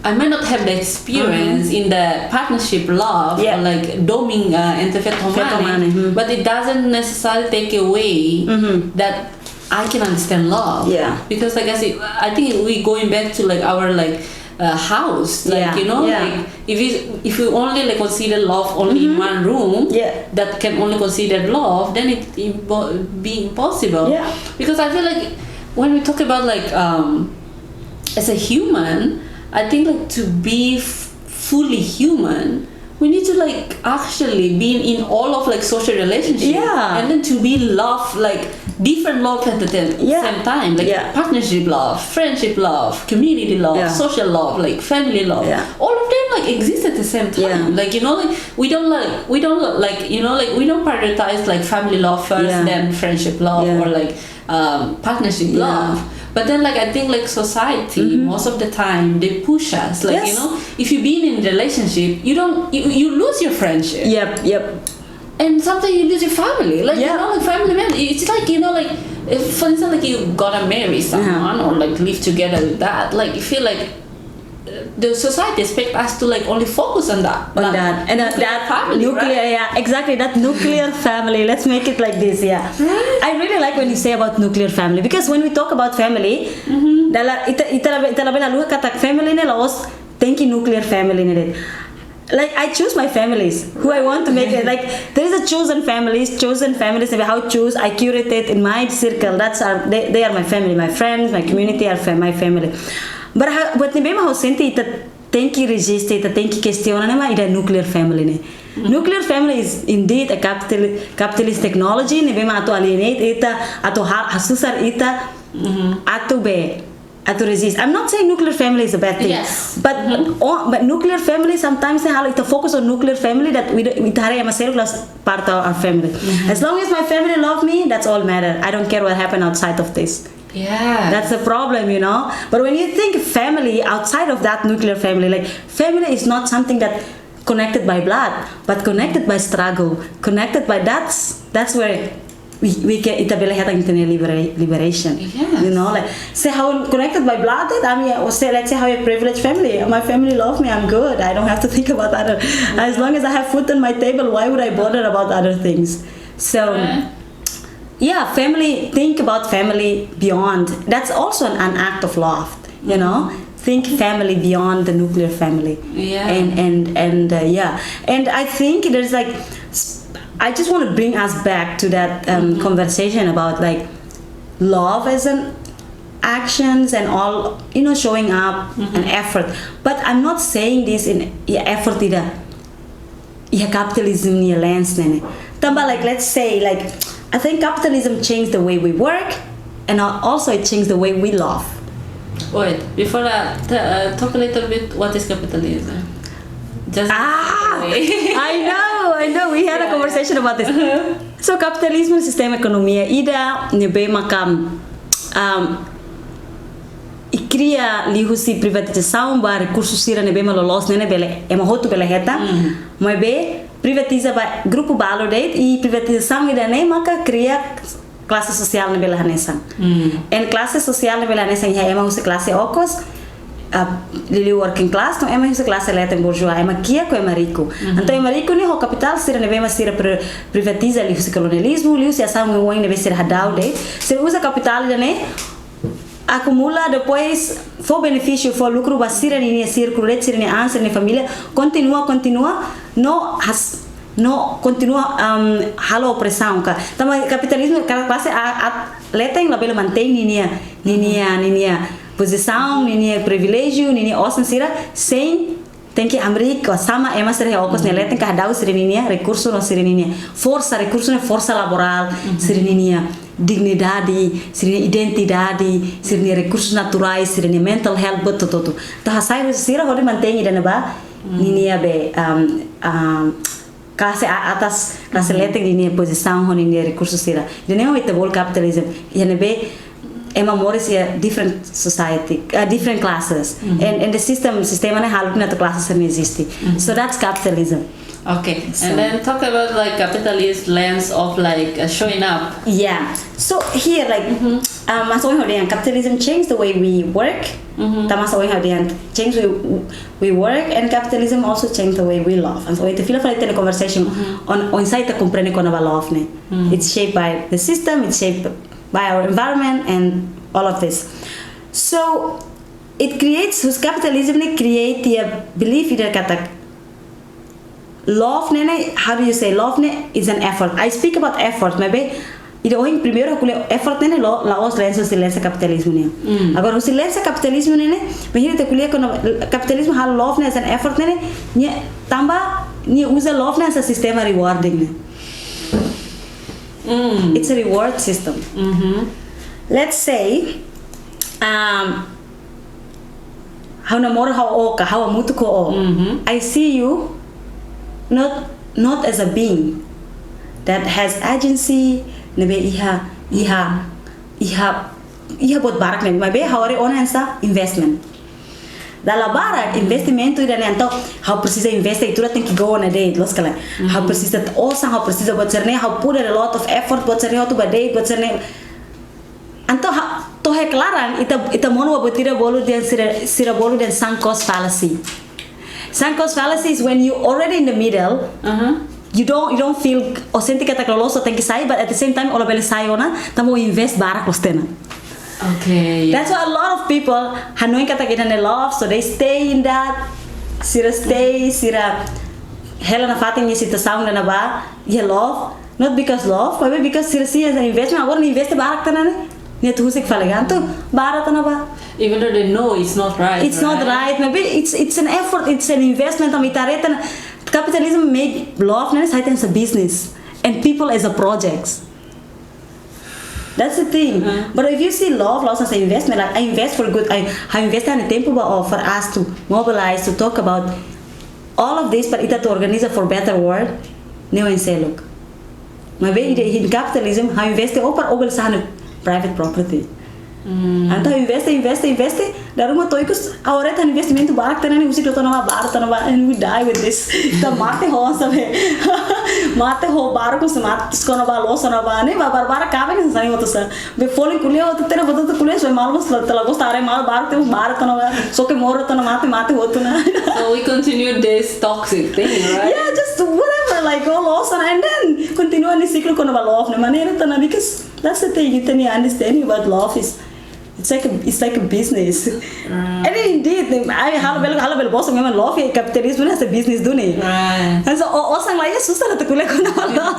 Speaker 2: I might not have the experience in the partnership love or like doming and fetomane, but it doesn't necessarily take away that I can understand love. Because like I think we going back to like our like house, like you know, like if you only like consider love only in one room, that can only consider love, then it be impossible. Because I feel like when we talk about like as a human, I think like to be fully human, we need to like actually be in all of like social relationships, and then to be love, like different love at the same time, like partnership love, friendship love, community love, social love, like family love, all of them like exist at the same time. Like you know, like we don't like you know like we don't prioritize like family love first, then friendship love, or like partnership love. But then like I think like society most of the time they push us like you know, if you been in a relationship you lose your friendship, and sometimes you lose your family, like you know, like family man, it's like you know, like if for instance like you gotta marry someone or like live together with that, like you feel like the society expect us to like only focus on that
Speaker 1: and that family, nuclear, exactly, that nuclear family. Let's make it like this, I really like when you say about nuclear family, because when we talk about family, ita la bela kata family ne laos thinking nuclear family ne. Like I choose my families who I want to make it, like there is a chosen families and how choose I curate it in my circle. They are my family, my friends, my community are my family. But ne how senti ita tem que resistir, ita tem que questionar ne ma ida nuclear family ne. Nuclear family is indeed a capitalist technology ne bema ato alienate ita ato hasusar ita ato resist. I'm not saying nuclear family is a bad thing, but nuclear family sometimes ita focus on nuclear family that we tare am a cellular part of our family. As long as my family love me, that's all matter. I don't care what happened outside of this. That's the problem, you know. But when you think family outside of that nuclear family, like family is not something that connected by blood, but connected by struggle, connected by that's where we get internal liberation. You know, like say how connected by blood. Let's say how a privileged family. My family love me. I'm good. I don't have to think about other. As long as I have food on my table, why would I bother about other things? So. Family, think about family beyond. That's also an act of love, you know. Think family beyond the nuclear family. And I think there's like, I just want to bring us back to that conversation about like love as an actions and all, you know, showing up and effort. But I'm not saying this in effort ida capitalism ni lens nene. Tamba like let's say like I think capitalism changed the way we work, and also it changed the way we love.
Speaker 2: Wait, before that, talk a little bit. What is capitalism? Just
Speaker 1: I know. We had a conversation about this. So capitalism is sistema economia. Ida nebe makam cria lihusi privatização ba recursos sira nebe malolos nene bele emahotu bele heta. Moebe privatiza ba grupo balodate e privatização ida nem maka cria classe social na bela hanesa. En classe social na bela hanesa ia ema classe okos lili working class, então ema essa classe eleta bourgeois, ema kia ko ema rico. Então ema rico ni ho capital sira neve ma sira privatiza li o colonialismo, li se ação o neve sira hadau de. Se usa capital né acumula depois for benefício, for lucro, basira ni círculo, sira ni ansa ni família, continua no continua halo opressão ka tama capitalismo cada classe a leta em labelo mantém ninia posição ninia privilégio ninia osan sira sem tem que América sama ema sira okos ne leta ka dau sira ninia recurso no sira ninia recurso ne força laboral sira ninia dignidade sira identidade sira recursos naturais sira mental health betul tá sai sira hodi mantém ida ba ninia be classe atas classe leta di posição honi ni recursos sira de nem o bol capitalism yani be ema moris different society different classes and the system ne halut na to classes ne existe so that's capitalism.
Speaker 2: Okay, so, and then talk about like capitalist lens of like showing up.
Speaker 1: Yeah, so here like capitalism changed the way we work. Change we work, and capitalism also changed the way we love. And so it feel like the conversation on site to comprende con our love. It's shaped by the system, it's shaped by our environment, and all of this. So it creates capitalism create the belief that love how do you say love is an effort. I speak about effort maybe ida hoing primeiro effort la os lenços silêncio capitalismo agora o silêncio capitalismo me te kulia con capitalismo hal love as an effort tamba usa love as a sistema rewarding it's a reward system. Let's say how namoro how mutu ko I see you not as a being that has agency nebe iha bot barak nem mabe hawari onensa investment dalla barak investimento ida então how precisa investe itu tem que go on a day los kala how precisa how precisa bot cerne how put a lot of effort bot cerne to badai bot cerne então to he klaran ita mono botira bolu den sira bolu den sunk cost fallacy. Sunk cost fallacy is when you already in the middle. You don't feel authentic at the thank you, but at the same time all of sai ona tamo invest barak lostena.
Speaker 2: Okay.
Speaker 1: That's why a lot of people hanoin kata kita ne love, so they stay in that. Sira Helena fatin ni sita sound na ba love, not because love, but because sira see as an investment. Agora invest barak tana ne tu sik faleganto barak tana ba.
Speaker 2: Even though they know it's not right.
Speaker 1: It's not right. Maybe it's an effort. It's an investment. Capitalism make love as a business and people as a projects. That's the thing. But if you see love as an investment, like I invest for good, I invest in a tempo for us to mobilize, to talk about all of this, but it to organize for better world. New and say, look, maybe in capitalism, I invest in private property. Então investe darum toicos agora tá investimento barak tá nem usi to na bar tá na and we die with this tá mate ho sabe mate ho bar ko smat ko na balo so na ba ne bar ka nem sai hoto sa be foli kulia hoto tera boto to kulia so mal mos tá lago stare mal bar tá na so ke moro tá na mate hoto na.
Speaker 2: So we continue this toxic thing, right?
Speaker 1: Yeah, just whatever, like go loss and then continue ni ciclo ko na love na maneira tá na, because that's the thing, you need understanding about love is it's like a business. And indeed, I have boss of love capitalism as a business duni.
Speaker 2: Right.
Speaker 1: And so osang la susta na tukule ko na.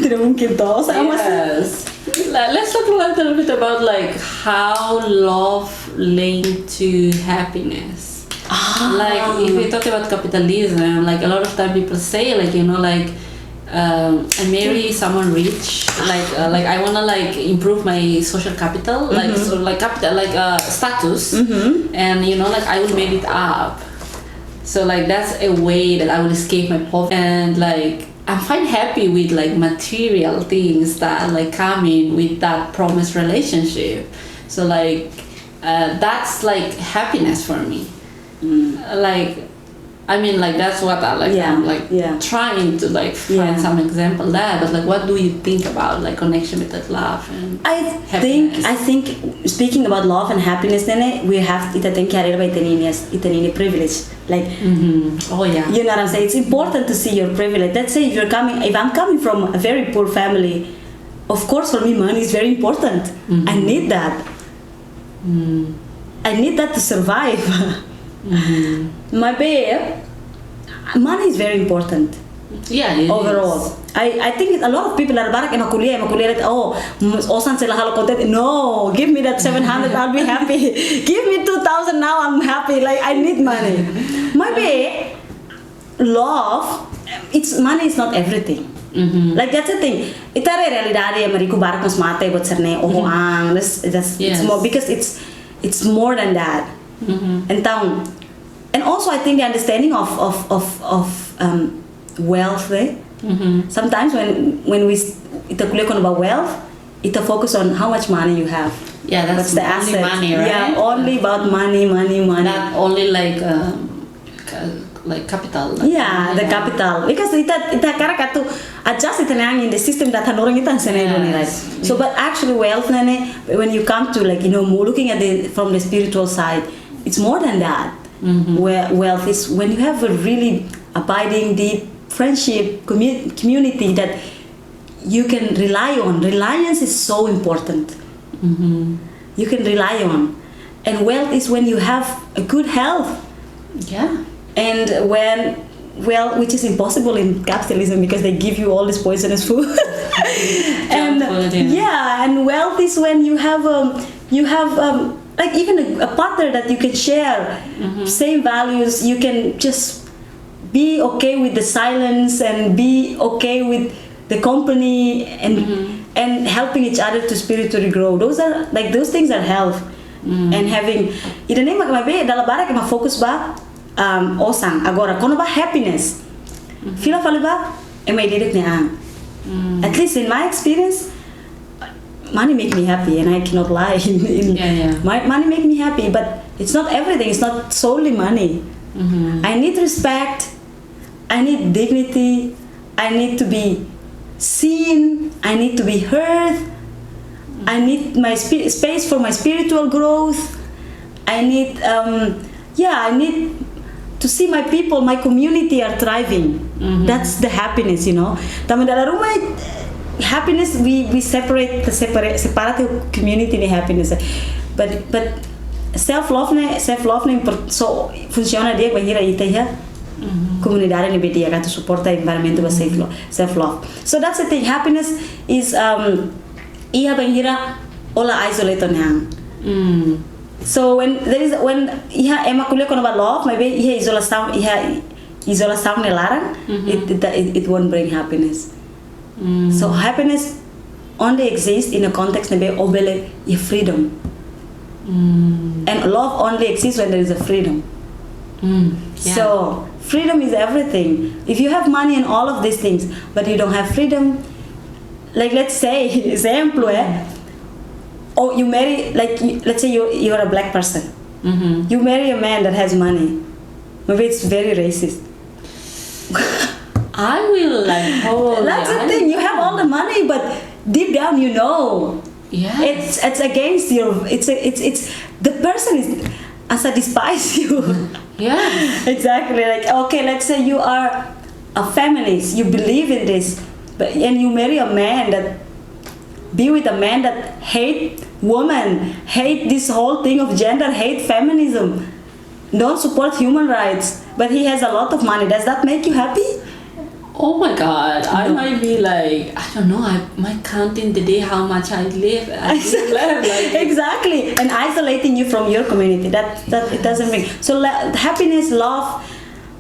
Speaker 1: Tidak mungkin to.
Speaker 2: Yes. Let's talk a little bit about like how love linked to happiness. Like if we talk about capitalism, like a lot of time people say like I marry someone rich, like I wanna like improve my social capital, like so like capital status, and like I will make it up. So like that's a way that I will escape my poverty, and like I'm quite happy with like material things that like come in with that promised relationship. So like that's like happiness for me. Like I mean, like that's what I like.
Speaker 1: Yeah,
Speaker 2: I'm like
Speaker 1: yeah.
Speaker 2: trying to like find
Speaker 1: Yeah.
Speaker 2: some example there. But like, what do you think about like connection with that love and happiness?
Speaker 1: I think speaking about love and happiness, then we have ita think carried by itanini privilege. Like,
Speaker 2: Oh yeah.
Speaker 1: you know what I'm saying? It's important to see your privilege. Let's say if I'm coming from a very poor family, of course for me money is very important. I need that. I need that to survive. My babe, money is very important.
Speaker 2: Yeah, it
Speaker 1: Overall,
Speaker 2: is.
Speaker 1: I think a lot of people are barak ema kuliah osan sila halo content. No, give me that 700, I'll be happy. Give me 2,000 now, I'm happy. Like I need money. My babe, love, money is not everything. Like that's the thing. Itare realidade mariku barak mas mate buat serne ang. It's more because it's more than that. And also I think the understanding of wealth. Sometimes when we click on about wealth, it focus on how much money you have.
Speaker 2: Yeah, that's
Speaker 1: the
Speaker 2: only
Speaker 1: asset.
Speaker 2: money, right?
Speaker 1: Yeah, only about money.
Speaker 2: Not only like capital. Like
Speaker 1: Yeah, the capital. Because ita kara katu adjust it in the system that orang ita right. So, but actually wealth when you come to like more looking at from the spiritual side, it's more than that. Where wealth is when you have a really abiding deep friendship community that you can rely on. Reliance is so important. You can rely on, and wealth is when you have a good health.
Speaker 2: Yeah.
Speaker 1: And which is impossible in capitalism because they give you all this poisonous food. And and wealth is when you have like even a partner that you can share same values. You can just be okay with the silence and be okay with the company and helping each other to spiritually grow. Those things are health. And having ida nem magmabe dalam bara que focus ba osang agora kono ba happiness. Fila fala ba e mai direct ne At least in my experience, money make me happy, and I cannot lie. Money make me happy, but it's not everything. It's not solely money. I need respect. I need dignity. I need to be seen. I need to be heard. I need my space for my spiritual growth. I need, I need to see my people, my community are thriving. That's the happiness, Tama dalam rumah, happiness we separate community ni happiness. But self love so funciona dia bahira ita ya. Comunidade ni bedia kan to support the environment with self love. So that's the thing. Happiness is iha bahira ola isolate on. So when iha ema kuliah kono about love, maybe iha isolação nelarang, it won't bring happiness. So happiness only exists in a context nebe obele i freedom. And love only exists when there is a freedom. So freedom is everything. If you have money and all of these things, but you don't have freedom, like let's say example, or you marry, let's say you're a black person. You marry a man that has money. Maybe it's very racist.
Speaker 2: I will
Speaker 1: That's the thing. You have all the money, but deep down
Speaker 2: Yes.
Speaker 1: it's against your. It's the person is as I despise you.
Speaker 2: Yeah.
Speaker 1: Exactly. Like okay, let's say you are a feminist. You believe in this, and you marry a man that. Be with a man that hate women, hate this whole thing of gender, hate feminism, don't support human rights, but he has a lot of money. Does that make you happy?
Speaker 2: Oh my God, I might be like, I don't know, I might count in the day how much I live.
Speaker 1: Exactly, and isolating you from your community. That it doesn't make. So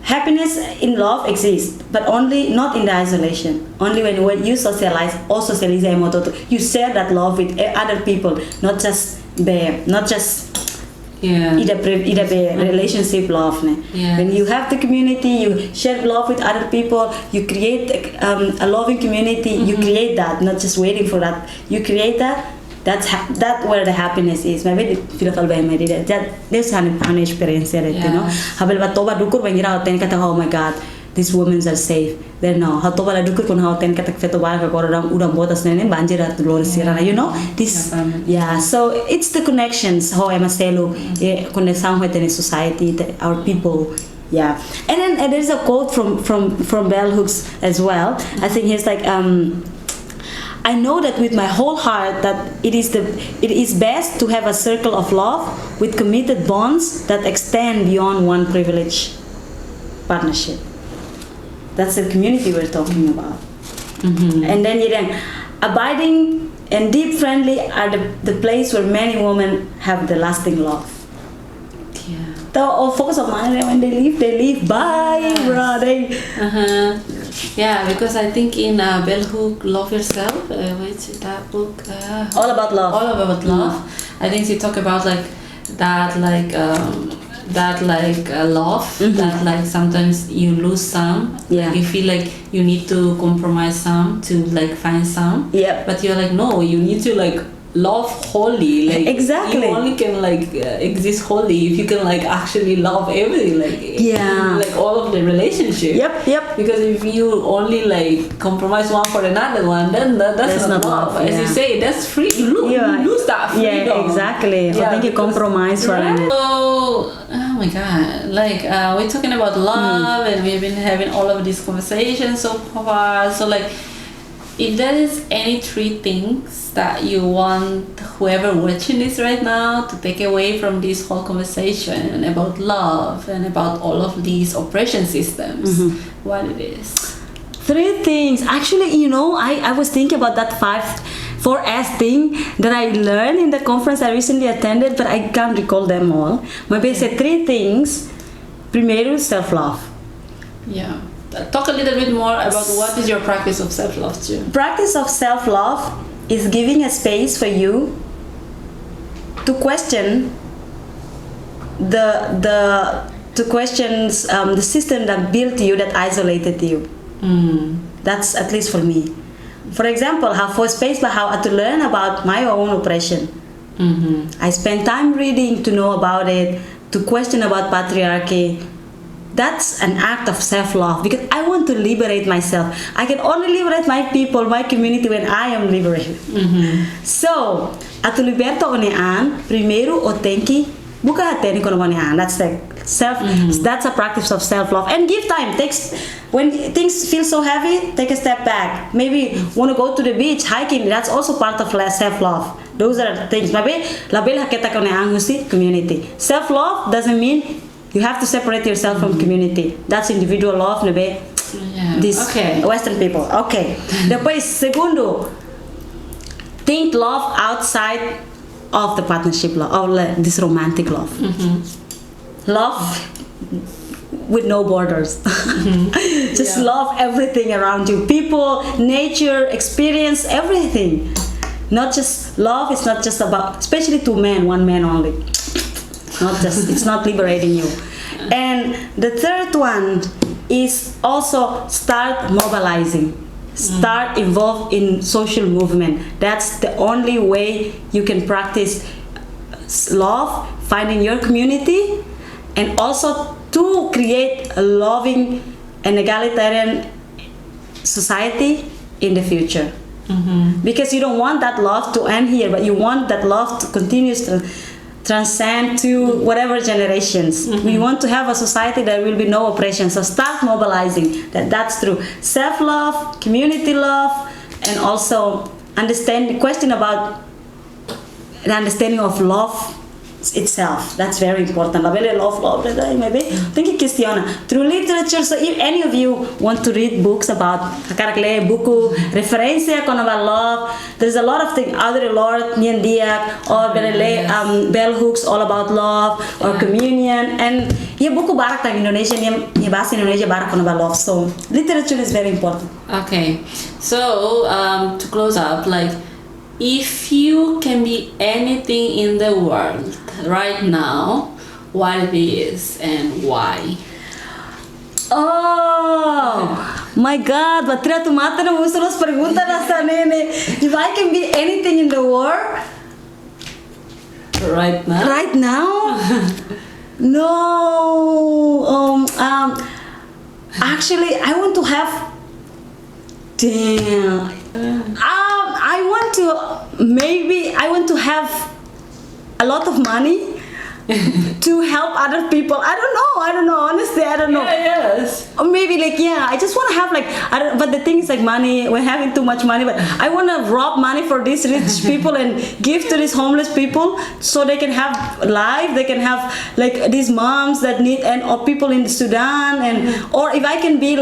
Speaker 1: happiness in love exists, but only not in the isolation. Only when you socialize, or socialize you share that love with other people, not just relationship love. When you have the community, you share love with other people, you create a loving community, you create that, not just waiting for that. You create that, that where the happiness is. Maybe feel kalau bahaya mari that this an experience there, you know. Habel batoba dukur bangira hoten kata oh my god, these women are safe. There no. Hatoba la dukur kun hoten kata feto bar ka koram udam botas nene banjira tu lor sirana, you know. This so it's the connections how am I selo connection with the society, our people. Yeah, and then there's a quote from Bell Hooks as well. I think he's like, I know that with my whole heart that it is best to have a circle of love with committed bonds that extend beyond one privileged partnership. That's the community we're talking about. And then abiding and deep friendly are the place where many women have the lasting love. The all focus of mine when they leave. Bye, brother.
Speaker 2: Yeah, because I think in Bell Hook, Love Yourself, what's that book?
Speaker 1: All About Love.
Speaker 2: All About Love. I think she talk about like that, love, that like sometimes you lose some. Like you feel like you need to compromise some to like find some.
Speaker 1: Yeah.
Speaker 2: But you're like, no, you need to like love wholly, like
Speaker 1: exactly.
Speaker 2: You only can like exist wholly if you can like actually love everything, like like all of the relationship.
Speaker 1: Yep.
Speaker 2: Because if you only like compromise one for another one, then that's not love. As you say, that's free. You lose that freedom.
Speaker 1: Yeah, exactly. I think you compromise for it.
Speaker 2: So, oh my god, like we're talking about love, and we've been having all of these conversations so far. So like, if there is any 3 things that you want whoever watching this right now to take away from this whole conversation about love and about all of these oppression systems, what it is?
Speaker 1: 3 things. Actually, you know, I was thinking about that 4S thing that I learned in the conference I recently attended, but I can't recall them all. Maybe I said 3 things. Primero, self-love.
Speaker 2: Yeah. Talk a little bit more about what is your practice of self-love too.
Speaker 1: Practice of self-love is giving a space for you to question the system that built you, that isolated you. That's at least for me. For example, have for space by how to learn about my own oppression. I spend time reading to know about it, to question about patriarchy. That's an act of self-love because I want to liberate myself. I can only liberate my people, my community when I am liberated. So, atu liberto onean, primero o tenki, buka hateni kono onean. That's the that's a practice of self-love. And give time. When things feel so heavy, take a step back. Maybe want to go to the beach, hiking. That's also part of self-love. Those are things. Maybe label haketa konean husi community. Self-love doesn't mean you have to separate yourself from community. That's individual love, maybe. Western people. Okay. Depois, segundo, think love outside of the partnership love, or this romantic love. Love with no borders. Just love everything around you. People, nature, experience, everything. Not just love, it's not just about, especially 2 men, 1 man only. It's not liberating you. And the third one is also start mobilizing. Start involved in social movement. That's the only way you can practice love, finding your community, and also to create a loving and egalitarian society in the future. Because you don't want that love to end here, but you want that love to continue to transcend to whatever generations. We want to have a society that will be no oppression. So start mobilizing. That's true. Self-love, community love, and also question about the understanding of love itself. That's very important. Love, maybe. Think questiona. Through literature, so if any of you want to read books about buku, referencia con about love, there's a lot of things. Other Lord, Niandiak, or Bell Hooks, all about love, or communion. And buku barak tang Indonesia, bahasa Indonesia barak con about love. So literature is very important.
Speaker 2: Okay. So, to close up, like, if you can be anything in the world right now, what it is and why?
Speaker 1: Oh my God! Batria tu mata na musulos preguntas hasta nene. If I can be anything in the world,
Speaker 2: right now?
Speaker 1: Right now? No. Actually, I want to have. Damn. I want to have a lot of money to help other people. I don't know. Honestly, I don't know.
Speaker 2: Yeah, yes.
Speaker 1: Or maybe I just want to have but the thing is money, we're having too much money, but I want to rob money for these rich people and give to these homeless people so they can have life, they can have these moms that need, or people in Sudan, or if I can be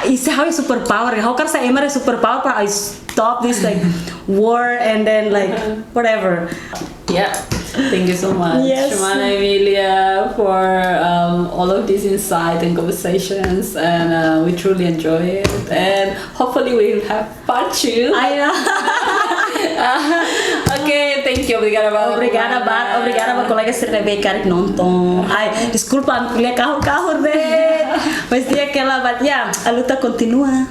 Speaker 1: it's how superpower, how can I emer superpower, I stop this war and then whatever.
Speaker 2: Yeah, thank you so much,
Speaker 1: Yes.
Speaker 2: Shimana Emilia, for all of these insights and conversations, and we truly enjoy it. And hopefully we'll have part 2.
Speaker 1: I know.
Speaker 2: Okay, thank you. Obrigada
Speaker 1: Obrigada, colegas de Rebeca que nonton. Ai, desculpa, ampliar carro deh. Mas dia aquela, but yeah, a luta continua.